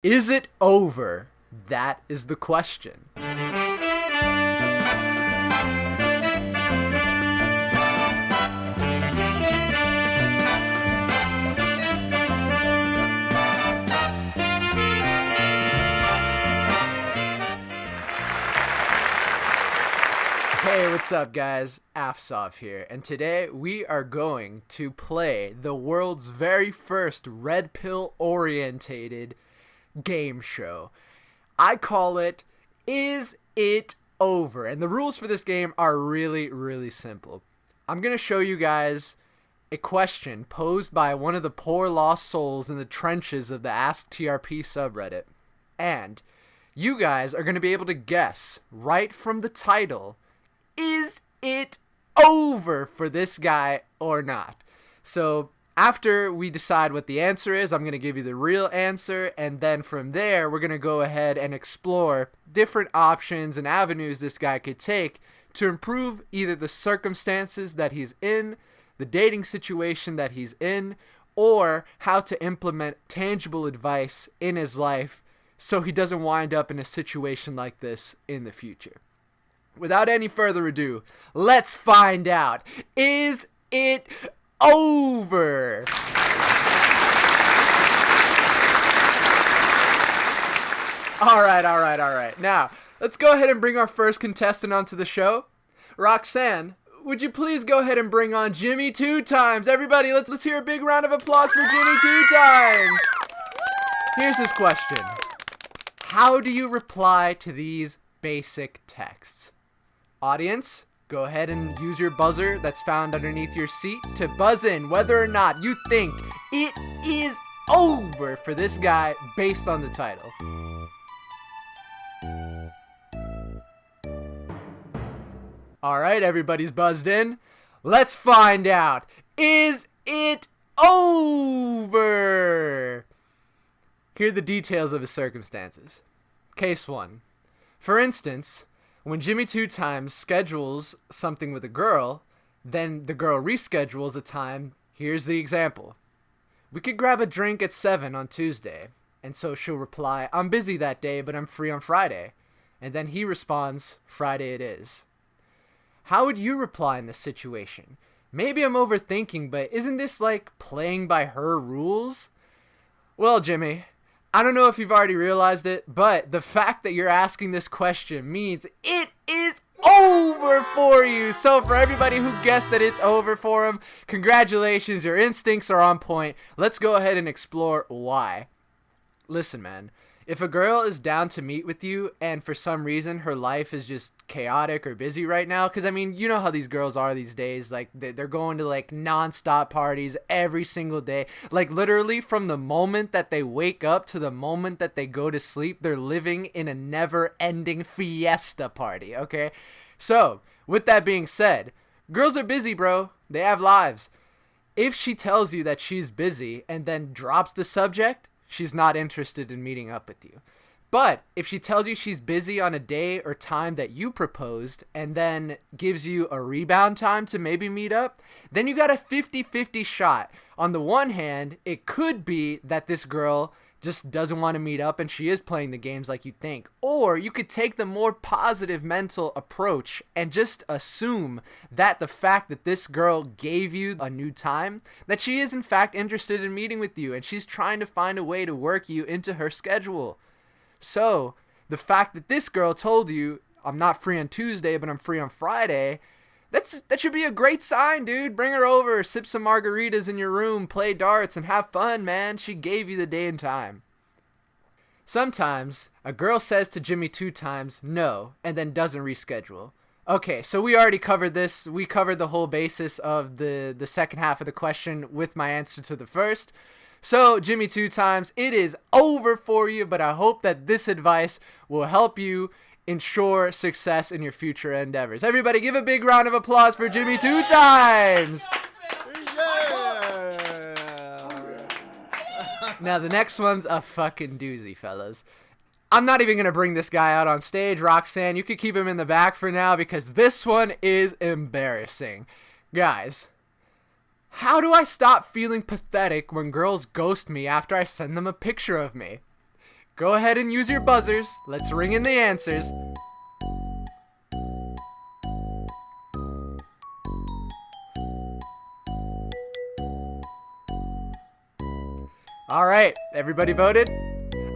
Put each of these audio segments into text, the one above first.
Is it over? That is the question. Hey, what's up guys? AFTSOV here, and today we are going to play the world's very first red pill orientated game show. I call it Is It Over? And the rules for this game are really simple. I'm going to show you guys a question posed by one of the poor lost souls in the trenches of the AskTRP subreddit. And you guys are going to be able to guess right from the title, is it over for this guy or not? So after we decide what the answer is, I'm going to give you the real answer, and then from there we're going to go ahead and explore different options and avenues this guy could take to improve either the circumstances that he's in, the dating situation that he's in, or how to implement tangible advice in his life so he doesn't wind up in a situation like this in the future. Without any further ado, let's find out. Is it over? All right. Now, let's go ahead and bring our first contestant onto the show. Roxanne, would you please go ahead and bring on Jimmy 2 times? Everybody, let's hear a big round of applause for Jimmy 2 times. Here's his question. How do you reply to these basic texts? Audience, go ahead and use your buzzer that's found underneath your seat to buzz in whether or not you think it is over for this guy based on the title. Alright, everybody's buzzed in. Let's find out. Is it over? Here are the details of his circumstances. Case 1. For instance, when Jimmy 2 times schedules something with a girl, then the girl reschedules a time. Here's the example. We could grab a drink at 7 on Tuesday. And so she'll reply, I'm busy that day, but I'm free on Friday. And then he responds, Friday it is. How would you reply in this situation? Maybe I'm overthinking, but isn't this like playing by her rules? Well, Jimmy, I don't know if you've already realized it, but the fact that you're asking this question means it is over for you. So for everybody who guessed that it's over for him, congratulations, your instincts are on point. Let's go ahead and explore why. Listen, man, if a girl is down to meet with you and for some reason her life is just chaotic or busy right now, because I mean, you know how these girls are these days, like they're going to like non-stop parties every single day, like literally from the moment that they wake up to the moment that they go to sleep, they're living in a never-ending fiesta party. Okay, so with that being said, girls are busy, bro. They have lives. If she tells you that she's busy and then drops the subject, she's not interested in meeting up with you. But if she tells you she's busy on a day or time that you proposed and then gives you a rebound time to maybe meet up, then you got a 50-50 shot. On the one hand, it could be that this girl just doesn't want to meet up and she is playing the games like you think. Or you could take the more positive mental approach and just assume that the fact that this girl gave you a new time, that she is in fact interested in meeting with you and she's trying to find a way to work you into her schedule. So, the fact that this girl told you, I'm not free on Tuesday, but I'm free on Friday, that should be a great sign, dude. Bring her over, sip some margaritas in your room, play darts, and have fun, man. She gave you the day and time. Sometimes, a girl says to Jimmy 2 times, no, and then doesn't reschedule. Okay, so we already covered this. We covered the whole basis of the second half of the question with my answer to the first. So, Jimmy 2 times, it is over for you, but I hope that this advice will help you ensure success in your future endeavors. Everybody give a big round of applause for Jimmy 2 times! Now, the next one's a fucking doozy, fellas. I'm not even going to bring this guy out on stage, Roxanne. You could keep him in the back for now because this one is embarrassing. Guys, how do I stop feeling pathetic when girls ghost me after I send them a picture of me? Go ahead and use your buzzers. Let's ring in the answers. All right, everybody voted?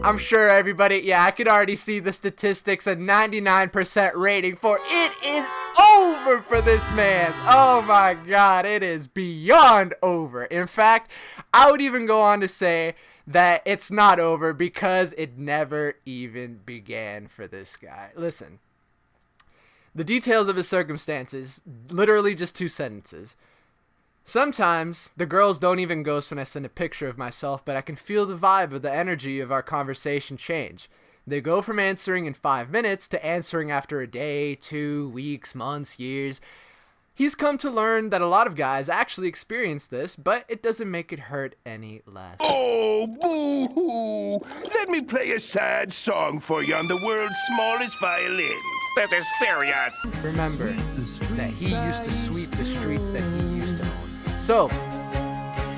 I'm sure everybody, yeah, I could already see the statistics, a 99% rating for it is over for this man. Oh my God, it is beyond over. In fact, I would even go on to say that it's not over because it never even began for this guy. Listen, the details of his circumstances, literally just 2 sentences. Sometimes the girls don't even ghost when I send a picture of myself, but I can feel the vibe of the energy of our conversation change. They go from answering in 5 minutes to answering after a day, 2 weeks, months, years. He's come to learn that a lot of guys actually experience this, but it doesn't make it hurt any less. Oh, boo-hoo! Let me play a sad song for you on the world's smallest violin. This is serious. Remember that he used to sweep the streets that he used to own. So,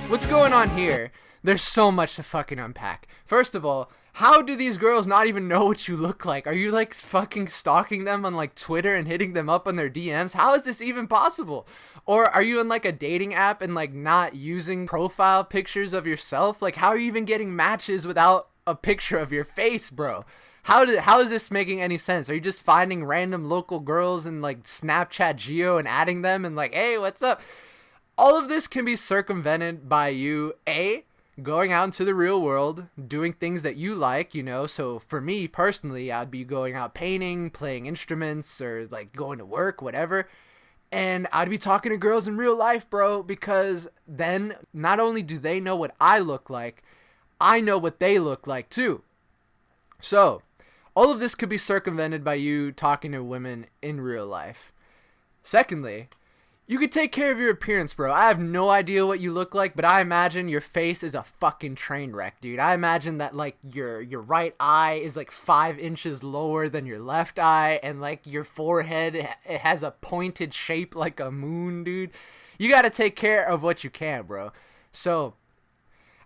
what's going on here? There's so much to fucking unpack. First of all, how do these girls not even know what you look like? Are you like fucking stalking them on like Twitter and hitting them up on their DMs? How is this even possible? Or are you in like a dating app and like not using profile pictures of yourself? Like how are you even getting matches without a picture of your face, bro? How is this making any sense? Are you just finding random local girls and like Snapchat Geo and adding them and like, hey, what's up? All of this can be circumvented by you, A, going out into the real world, doing things that you like, you know. So for me personally, I'd be going out painting, playing instruments, or like going to work, whatever. And I'd be talking to girls in real life, bro, because then not only do they know what I look like, I know what they look like too. So all of this could be circumvented by you talking to women in real life. Secondly, you could take care of your appearance, bro. I have no idea what you look like, but I imagine your face is a fucking train wreck, dude. I imagine that, like, your right eye is, like, 5 inches lower than your left eye, and, like, your forehead, it has a pointed shape like a moon, dude. You gotta take care of what you can, bro. So,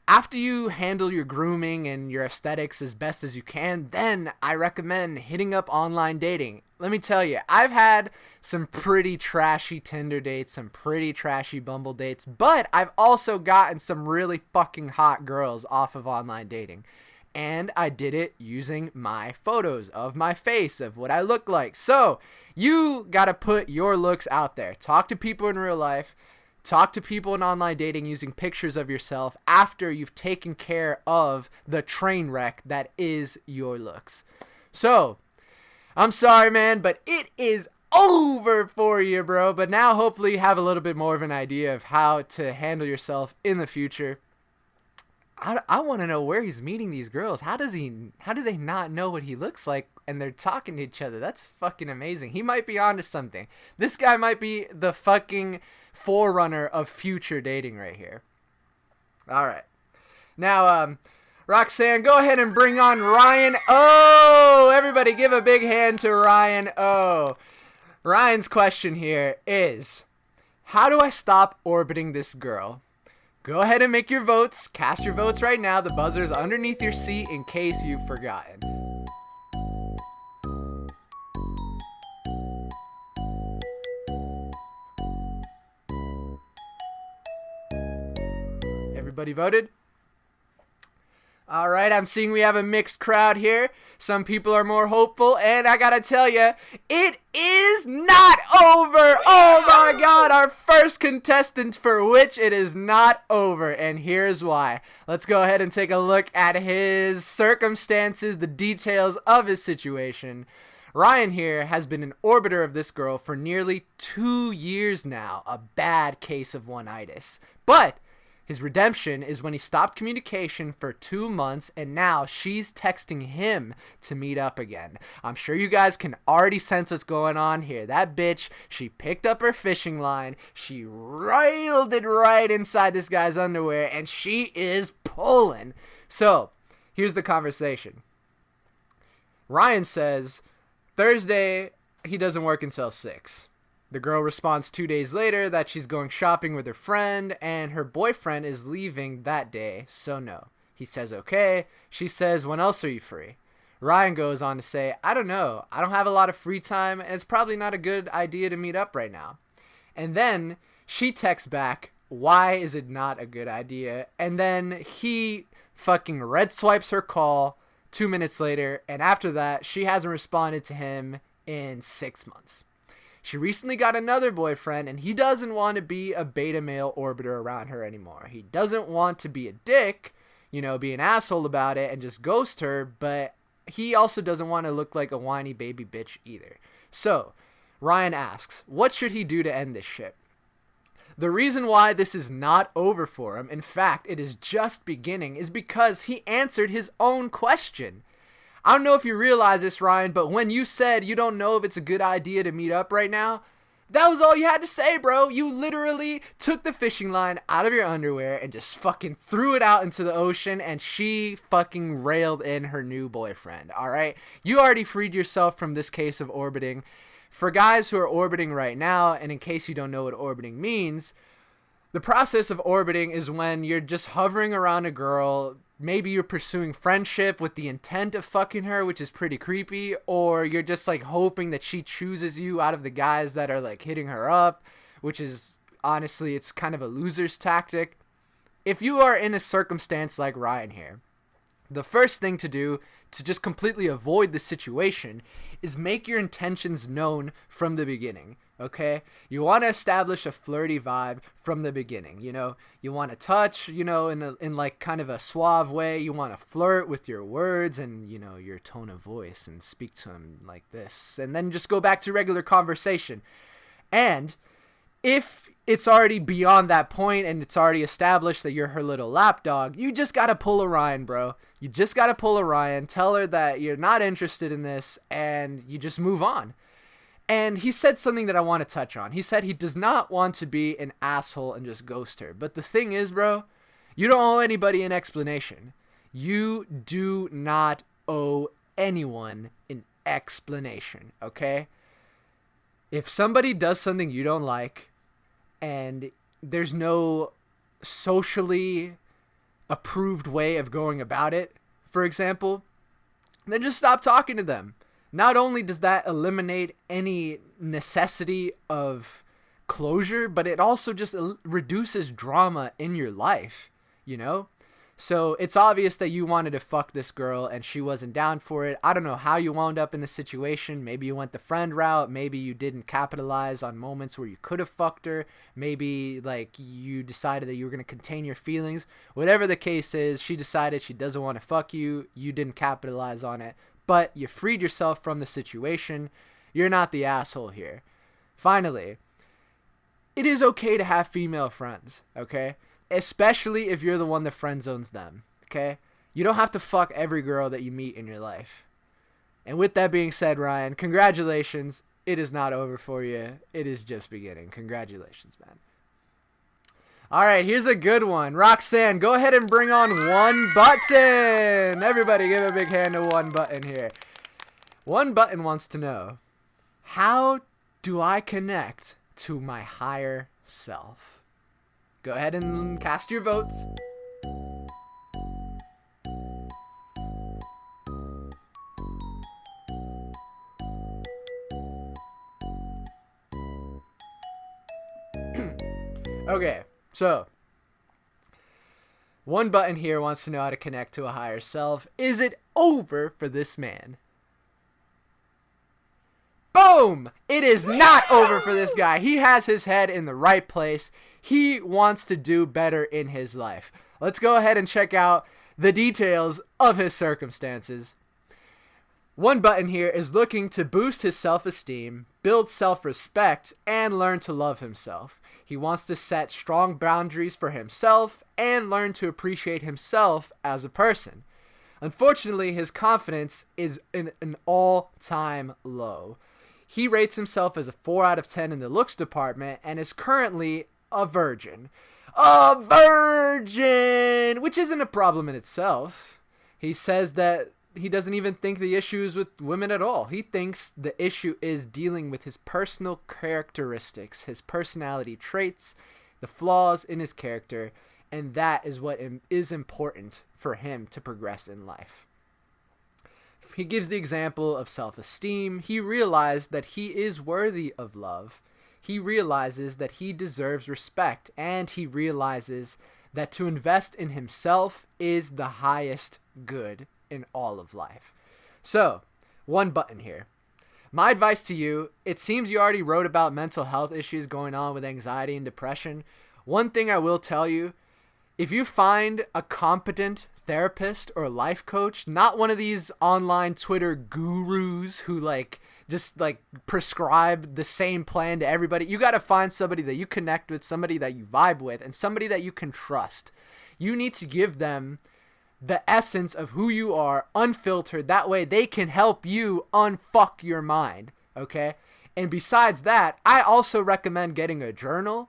after you handle your grooming and your aesthetics as best as you can, then I recommend hitting up online dating. Let me tell you, I've had some pretty trashy Tinder dates, some pretty trashy Bumble dates, but I've also gotten some really fucking hot girls off of online dating. And I did it using my photos of my face, of what I look like. So, you gotta put your looks out there. Talk to people in real life. Talk to people in online dating using pictures of yourself after you've taken care of the train wreck that is your looks. So, I'm sorry, man, but it is over for you, bro. But now hopefully you have a little bit more of an idea of how to handle yourself in the future. I want to know where he's meeting these girls. How do they not know what he looks like and they're talking to each other? That's fucking amazing. He might be onto something. This guy might be the fucking forerunner of future dating right here. All right. Now, Roxanne, go ahead and bring on Ryan O. Everybody give a big hand to Ryan O. Ryan's question here is, how do I stop orbiting this girl? Go ahead and make your votes. Cast your votes right now. The buzzer's underneath your seat in case you've forgotten. Everybody voted? All right, I'm seeing we have a mixed crowd here. Some people are more hopeful, and I gotta tell you, it is not over. Oh my God, our first contestant for which it is not over, and here's why. Let's go ahead and take a look at his circumstances, the details of his situation. Ryan here has been an orbiter of this girl for nearly 2 years now, a bad case of one-itis. But his redemption is when he stopped communication for 2 months and now she's texting him to meet up again. I'm sure you guys can already sense what's going on here. That bitch, she picked up her fishing line, she railed it right inside this guy's underwear, and she is pulling. So, here's the conversation. Ryan says, Thursday, he doesn't work until 6. The girl responds 2 days later that she's going shopping with her friend and her boyfriend is leaving that day, so no. He says, okay. She says, when else are you free? Ryan goes on to say, I don't know. I don't have a lot of free time, and it's probably not a good idea to meet up right now. And then she texts back, why is it not a good idea? And then he fucking red swipes her call 2 minutes later, and after that, she hasn't responded to him in 6 months. She recently got another boyfriend, and he doesn't want to be a beta male orbiter around her anymore. He doesn't want to be a dick, be an asshole about it and just ghost her, but he also doesn't want to look like a whiny baby bitch either. So, Ryan asks, what should he do to end this shit? The reason why this is not over for him, in fact, it is just beginning, is because he answered his own question. I don't know if you realize this, Ryan, but when you said you don't know if it's a good idea to meet up right now, that was all you had to say, bro. You literally took the fishing line out of your underwear and just fucking threw it out into the ocean, and she fucking railed in her new boyfriend, all right? You already freed yourself from this case of orbiting. For guys who are orbiting right now, and in case you don't know what orbiting means, the process of orbiting is when you're just hovering around a girl. Maybe you're pursuing friendship with the intent of fucking her, which is pretty creepy, or you're just like hoping that she chooses you out of the guys that are like hitting her up, which is honestly, it's kind of a loser's tactic. If you are in a circumstance like Ryan here, the first thing to do to just completely avoid the situation is make your intentions known from the beginning. Okay, you want to establish a flirty vibe from the beginning. You want to touch, in like kind of a suave way. You want to flirt with your words and your tone of voice and speak to him like this, and then just go back to regular conversation. And if it's already beyond that point and it's already established that you're her little lapdog, you just gotta pull a Ryan, bro. You just gotta pull a Ryan. Tell her that you're not interested in this, and you just move on. And he said something that I want to touch on. He said he does not want to be an asshole and just ghost her. But the thing is, bro, you don't owe anybody an explanation. You do not owe anyone an explanation, okay? If somebody does something you don't like and there's no socially approved way of going about it, for example, then just stop talking to them. Not only does that eliminate any necessity of closure, but it also just reduces drama in your life, So it's obvious that you wanted to fuck this girl and she wasn't down for it. I don't know how you wound up in the situation. Maybe you went the friend route. Maybe you didn't capitalize on moments where you could have fucked her. Maybe you decided that you were going to contain your feelings. Whatever the case is, she decided she doesn't want to fuck you. You didn't capitalize on it. But you freed yourself from the situation. You're not the asshole here. Finally, it is okay to have female friends, okay? Especially if you're the one that friend zones them, okay? You don't have to fuck every girl that you meet in your life. And with that being said, Ryan, congratulations. It is not over for you. It is just beginning. Congratulations, man. All right, here's a good one. Roxanne, go ahead and bring on One Button. Everybody give a big hand to One Button here. One Button wants to know, how do I connect to my higher self? Go ahead and cast your votes. Okay. So, One Button here wants to know how to connect to a higher self. Is it over for this man? Boom! It is not over for this guy. He has his head in the right place. He wants to do better in his life. Let's go ahead and check out the details of his circumstances. One Button here is looking to boost his self-esteem, build self-respect, and learn to love himself. He wants to set strong boundaries for himself and learn to appreciate himself as a person. Unfortunately, his confidence is in an all-time low. He rates himself as a 4 out of 10 in the looks department and is currently a virgin. A virgin! Which isn't a problem in itself. He says that he doesn't even think the issue is with women at all. He thinks the issue is dealing with his personal characteristics, his personality traits, the flaws in his character, And that is what is important for him to progress in life. He gives the example of self-esteem. He realized that he is worthy of love. He realizes that he deserves respect, and he realizes that to invest in himself is the highest good in all of life. So, one button here. My advice to you, it seems you already wrote about mental health issues going on with anxiety and depression. One thing I will tell you, if you find a competent therapist or life coach, not one of these online Twitter gurus who just prescribe the same plan to everybody. You got to find somebody that you connect with, somebody that you vibe with, and somebody that you can trust. You need to give them the essence of who you are, unfiltered. That way they can help you unfuck your mind, okay? And besides that, I also recommend getting a journal.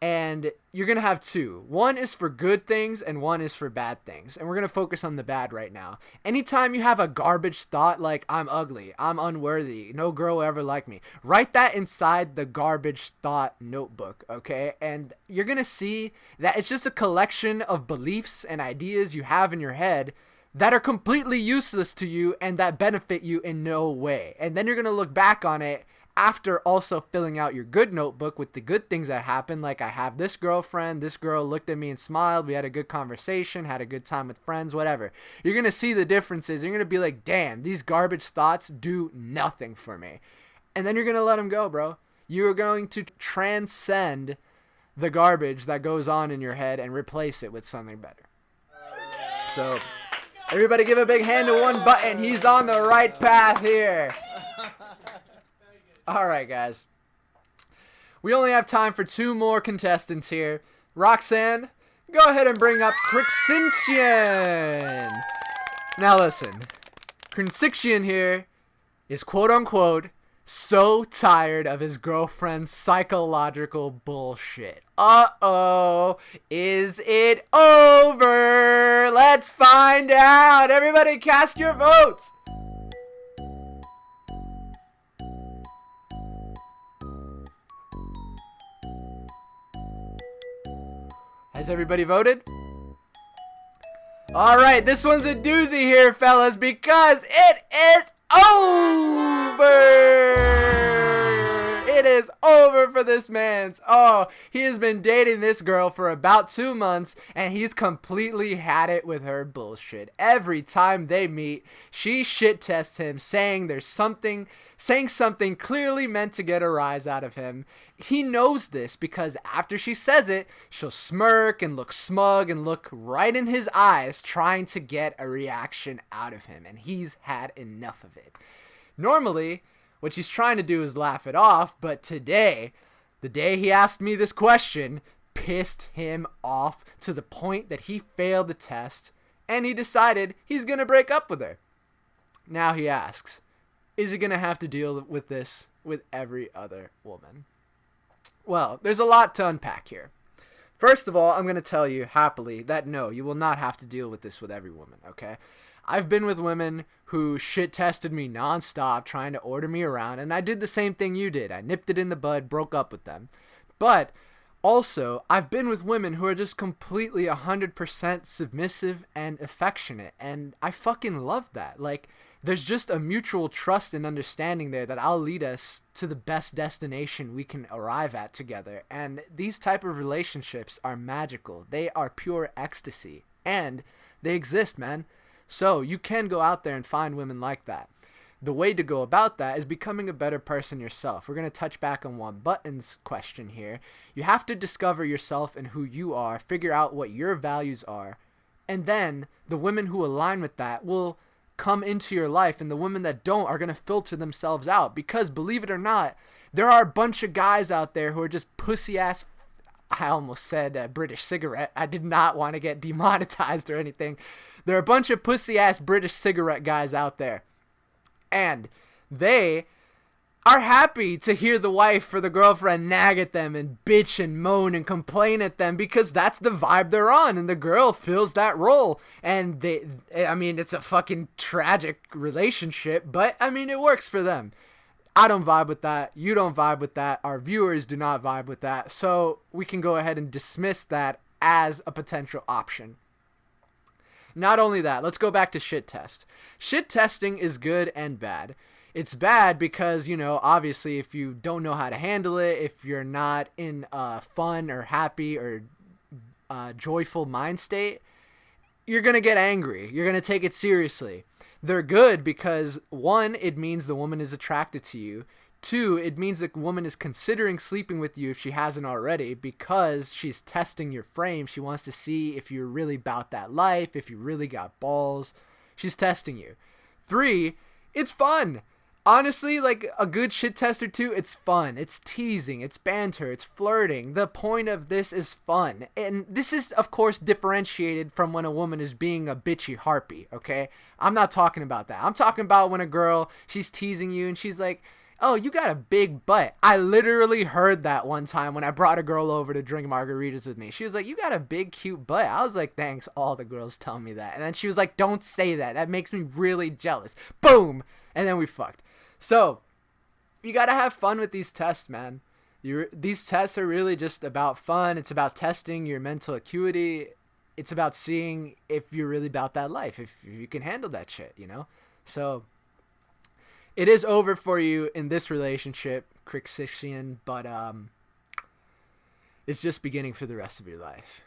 And you're going to have two. One is for good things and one is for bad things. And we're going to focus on the bad right now. Anytime you have a garbage thought like, I'm ugly, I'm unworthy, no girl will ever like me, write that inside the garbage thought notebook, okay? And you're going to see that it's just a collection of beliefs and ideas you have in your head that are completely useless to you and that benefit you in no way. And then you're going to look back on it after also filling out your good notebook with the good things that happened, like I have this girlfriend, this girl looked at me and smiled, we had a good conversation, had a good time with friends, whatever. You're going to see the differences. You're going to be like, damn, these garbage thoughts do nothing for me. And then you're going to let them go, bro. You're going to transcend the garbage that goes on in your head and replace it with something better. So, everybody give a big hand to one button. He's on the right path here. All right, guys. We only have time for two more contestants here. Roxanne, go ahead and bring up Qriksintian. Now listen, Qriksintian here is quote-unquote so tired of his girlfriend's psychological bullshit. Uh-oh, is it over? Let's find out. Everybody cast your votes. Has everybody voted? All right, this one's a doozy here, fellas, because it is over. It is over for this man. Oh, he has been dating this girl for about 2 months, and he's completely had it with her bullshit. Every time they meet, she shit tests him, saying something clearly meant to get a rise out of him. He knows this because after she says it, she'll smirk and look smug and look right in his eyes, trying to get a reaction out of him, and he's had enough of it. Normally, what she's trying to do is laugh it off, but today, the day he asked me this question, pissed him off to the point that he failed the test, and he decided he's going to break up with her. Now he asks, is he going to have to deal with this with every other woman? Well, there's a lot to unpack here. First of all, I'm going to tell you happily that no, you will not have to deal with this with every woman, okay? I've been with women who shit tested me nonstop, trying to order me around, and I did the same thing you did. I nipped it in the bud, broke up with them. But also, I've been with women who are just completely 100% submissive and affectionate, and I fucking love that. Like, there's just a mutual trust and understanding there that I'll lead us to the best destination we can arrive at together. And these type of relationships are magical. They are pure ecstasy, and they exist, man. So you can go out there and find women like that. The way to go about that is becoming a better person yourself. We're going to touch back on one button's question here. You have to discover yourself and who you are, figure out what your values are, and then the women who align with that will come into your life, and the women that don't are going to filter themselves out, because believe it or not, there are a bunch of guys out there who are just pussy ass. I almost said British cigarette. I did not want to get demonetized or anything. There are a bunch of pussy ass British cigarette guys out there, and they are happy to hear the wife or the girlfriend nag at them and bitch and moan and complain at them, because that's the vibe they're on, and the girl fills that role. And it's a fucking tragic relationship, but it works for them. I don't vibe with that. You don't vibe with that. Our viewers do not vibe with that. So we can go ahead and dismiss that as a potential option. Not only that, let's go back to shit test. Shit testing is good and bad. It's bad because, obviously if you don't know how to handle it, if you're not in a fun or happy or joyful mind state, you're going to get angry. You're going to take it seriously. They're good because, 1, it means the woman is attracted to you. 2, it means the woman is considering sleeping with you if she hasn't already, because she's testing your frame. She wants to see if you're really about that life, if you really got balls. She's testing you. 3, it's fun. Honestly, like a good shit test or two, it's fun. It's teasing, it's banter, it's flirting. The point of this is fun. And this is, of course, differentiated from when a woman is being a bitchy harpy, okay? I'm not talking about that. I'm talking about when a girl, she's teasing you and she's like, oh, you got a big butt. I literally heard that one time when I brought a girl over to drink margaritas with me. She was like, you got a big, cute butt. I was like, thanks, all the girls tell me that. And then she was like, don't say that. That makes me really jealous. Boom! And then we fucked. So, you gotta have fun with these tests, man. These tests are really just about fun. It's about testing your mental acuity. It's about seeing if you're really about that life, if you can handle that shit, So, it is over for you in this relationship, Qriksintian, but it's just beginning for the rest of your life.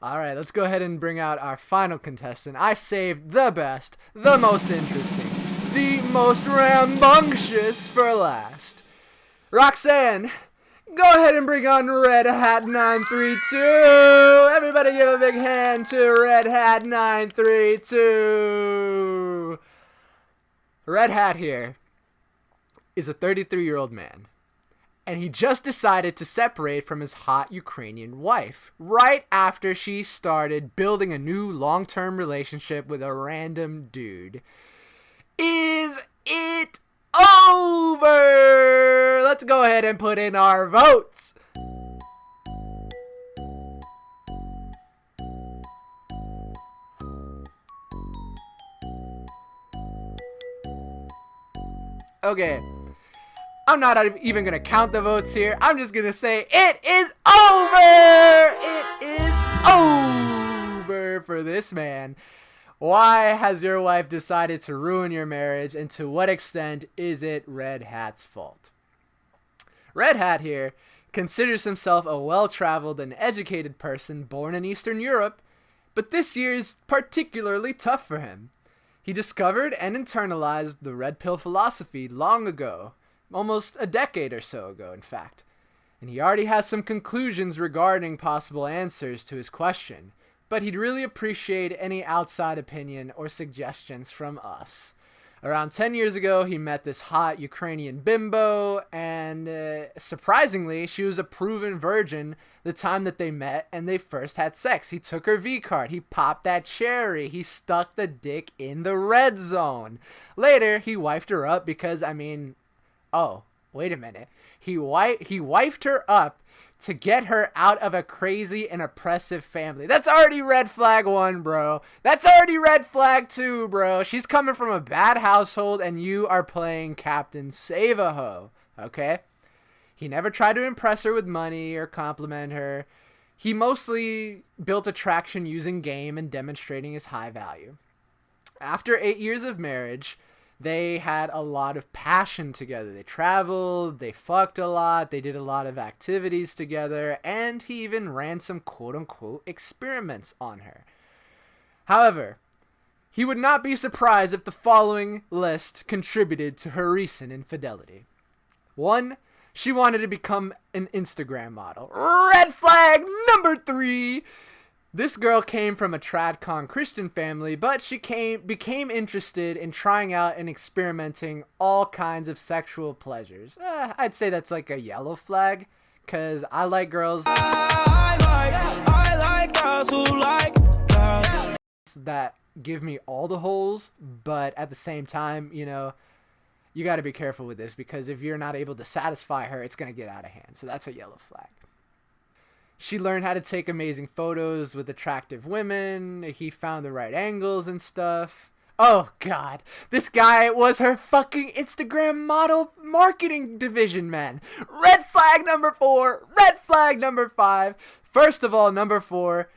Alright, let's go ahead and bring out our final contestant. I saved the best, the most interesting, the most rambunctious for last. Roxanne, go ahead and bring on Red Hat 932. Everybody give a big hand to Red Hat 932. Red Hat here is a 33-year-old man, and he just decided to separate from his hot Ukrainian wife right after she started building a new long-term relationship with a random dude. Is it over? Let's go ahead and put in our votes. Okay, I'm not even going to count the votes here. I'm just going to say it is over! It is over for this man. Why has your wife decided to ruin your marriage, and to what extent is it Red Hat's fault? Red Hat here considers himself a well-traveled and educated person born in Eastern Europe, but this year is particularly tough for him. He discovered and internalized the red pill philosophy long ago, almost a decade or so ago, in fact. And he already has some conclusions regarding possible answers to his question, but he'd really appreciate any outside opinion or suggestions from us. Around 10 years ago, he met this hot Ukrainian bimbo, and surprisingly, she was a proven virgin the time that they met and they first had sex. He took her V-card. He popped that cherry. He stuck the dick in the red zone. Later, he wifed her up because, oh, wait a minute. He wifed her up to get her out of a crazy and oppressive family. That's already red flag 1, bro. That's already red flag 2, bro. She's coming from a bad household and you are playing Captain Save-A-Ho, okay? He never tried to impress her with money or compliment her. He mostly built attraction using game and demonstrating his high value. After 8 years of marriage, they had a lot of passion together. They traveled, they fucked a lot, they did a lot of activities together, and he even ran some quote-unquote experiments on her. However, he would not be surprised if the following list contributed to her recent infidelity. 1, she wanted to become an Instagram model. Red flag number 3. This girl came from a tradcon Christian family, but she became interested in trying out and experimenting all kinds of sexual pleasures. I'd say that's like a yellow flag, because I like girls. I like girls who like girls that give me all the holes, but at the same time, you got to be careful with this, because if you're not able to satisfy her, it's going to get out of hand. So that's a yellow flag. She learned how to take amazing photos with attractive women. He found the right angles and stuff. Oh, God. This guy was her fucking Instagram model marketing division, man. Red flag number 4. Red flag number 5. First of all, number 4,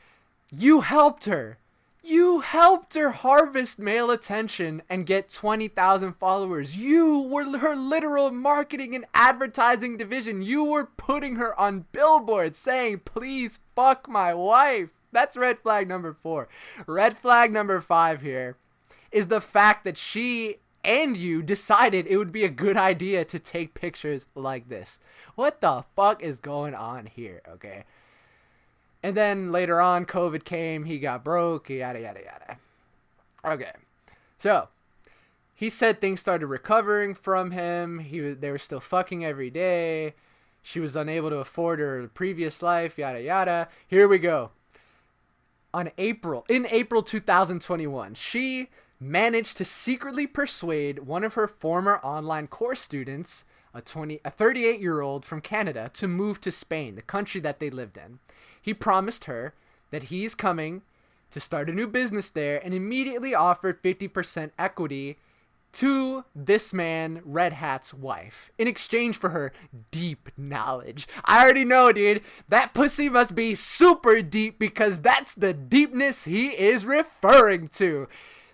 you helped her. You helped her harvest male attention and get 20,000 followers. You were her literal marketing and advertising division. You were putting her on billboards saying, please fuck my wife. That's red flag number 4. Red flag number 5 here is the fact that she and you decided it would be a good idea to take pictures like this. What the fuck is going on here, okay? And then later on, COVID came, he got broke, yada, yada, yada. Okay, so he said things started recovering from him. They were still fucking every day. She was unable to afford her previous life, yada, yada. Here we go. In April 2021, she managed to secretly persuade one of her former online course students, a 38-year-old from Canada, to move to Spain, the country that they lived in. He promised her that he's coming to start a new business there and immediately offered 50% equity to this man, Red Hat's wife, in exchange for her deep knowledge. I already know, dude. That pussy must be super deep because that's the deepness he is referring to.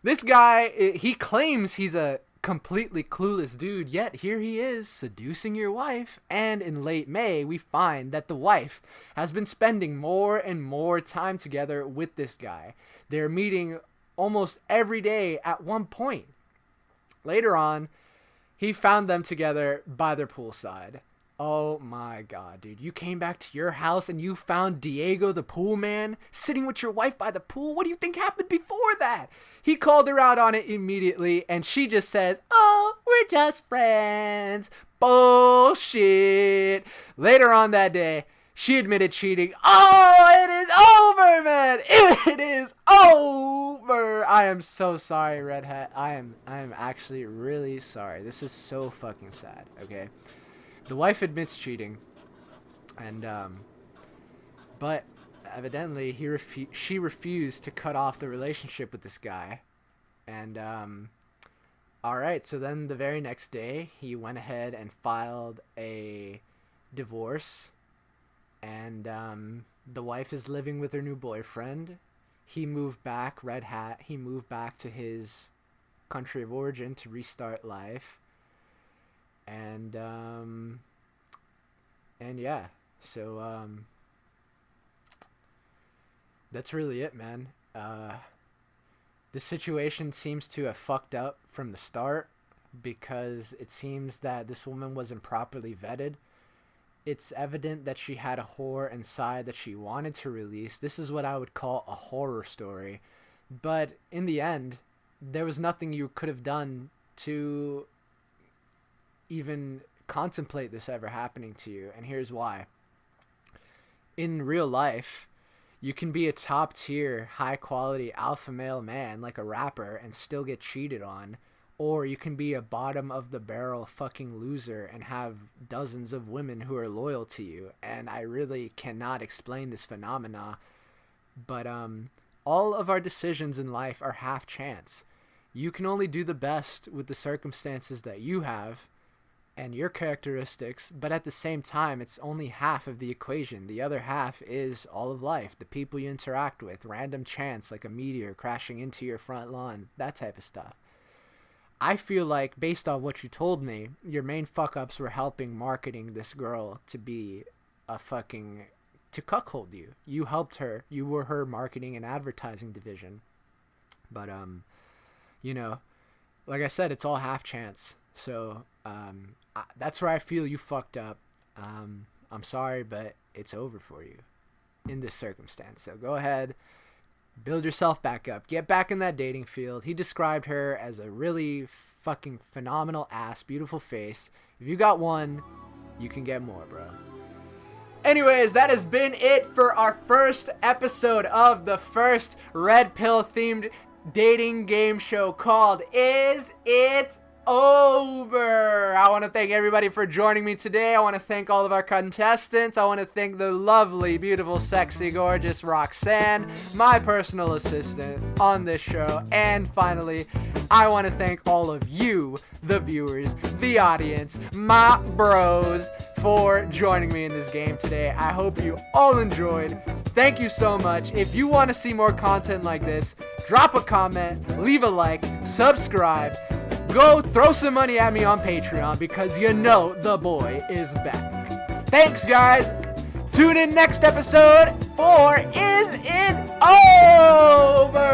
This guy, he claims he's a completely clueless dude, yet here he is seducing your wife. And in late May, we find that the wife has been spending more and more time together with this guy. They're meeting almost every day at one point. Later on, he found them together by their poolside. Oh my god, dude. You came back to your house and you found Diego, the pool man, sitting with your wife by the pool? What do you think happened before that? He called her out on it immediately, and she just says, oh, we're just friends. Bullshit. Later on that day, she admitted cheating. Oh, it is over, man. It is over. I am so sorry, Red Hat. I am actually really sorry. This is so fucking sad, okay? The wife admits cheating, and but evidently she refused to cut off the relationship with this guy. And all right, so then the very next day he went ahead and filed a divorce, and the wife is living with her new boyfriend. He moved back, Red Hat. He moved back to his country of origin to restart life. And yeah, so that's really it, man. The situation seems to have fucked up from the start because it seems that this woman wasn't properly vetted. It's evident that she had a whore inside that she wanted to release. This is what I would call a horror story. But in the end, there was nothing you could have done to even contemplate this ever happening to you, and here's why. In real life, you can be a top tier, high quality alpha male man like a rapper and still get cheated on, or you can be a bottom of the barrel fucking loser and have dozens of women who are loyal to you. And I really cannot explain this phenomena, but all of our decisions in life are half chance. You can only do the best with the circumstances that you have and your characteristics, but at the same time, it's only half of the equation. The other half is all of life, the people you interact with, random chance like a meteor crashing into your front lawn, that type of stuff. I feel like, based on what you told me, your main fuck-ups were helping marketing this girl to be to cuckold you. You helped her. You were her marketing and advertising division. But, you know, like I said, it's all half chance. So, that's where I feel you fucked up. I'm sorry, but it's over for you in this circumstance. So go ahead, build yourself back up, get back in that dating field. He described her as a really fucking phenomenal ass, beautiful face. If you got one, you can get more, bro. Anyways, that has been it for our first episode of the first Red Pill themed dating game show called Is It over. I want to thank everybody for joining me today. I want to thank all of our contestants. I want to thank the lovely, beautiful, sexy, gorgeous Roxanne, my personal assistant on this show. And finally, I want to thank all of you, the viewers, the audience, my bros, for joining me in this game today. I hope you all enjoyed. Thank you so much. If you want to see more content like this, drop a comment, leave a like, subscribe, go throw some money at me on Patreon because you know the boy is back. Thanks, guys. Tune in next episode for Is It Over?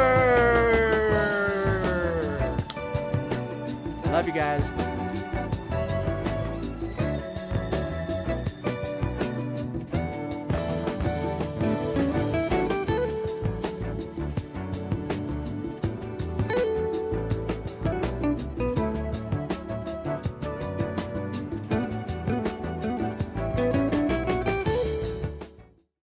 Love you guys.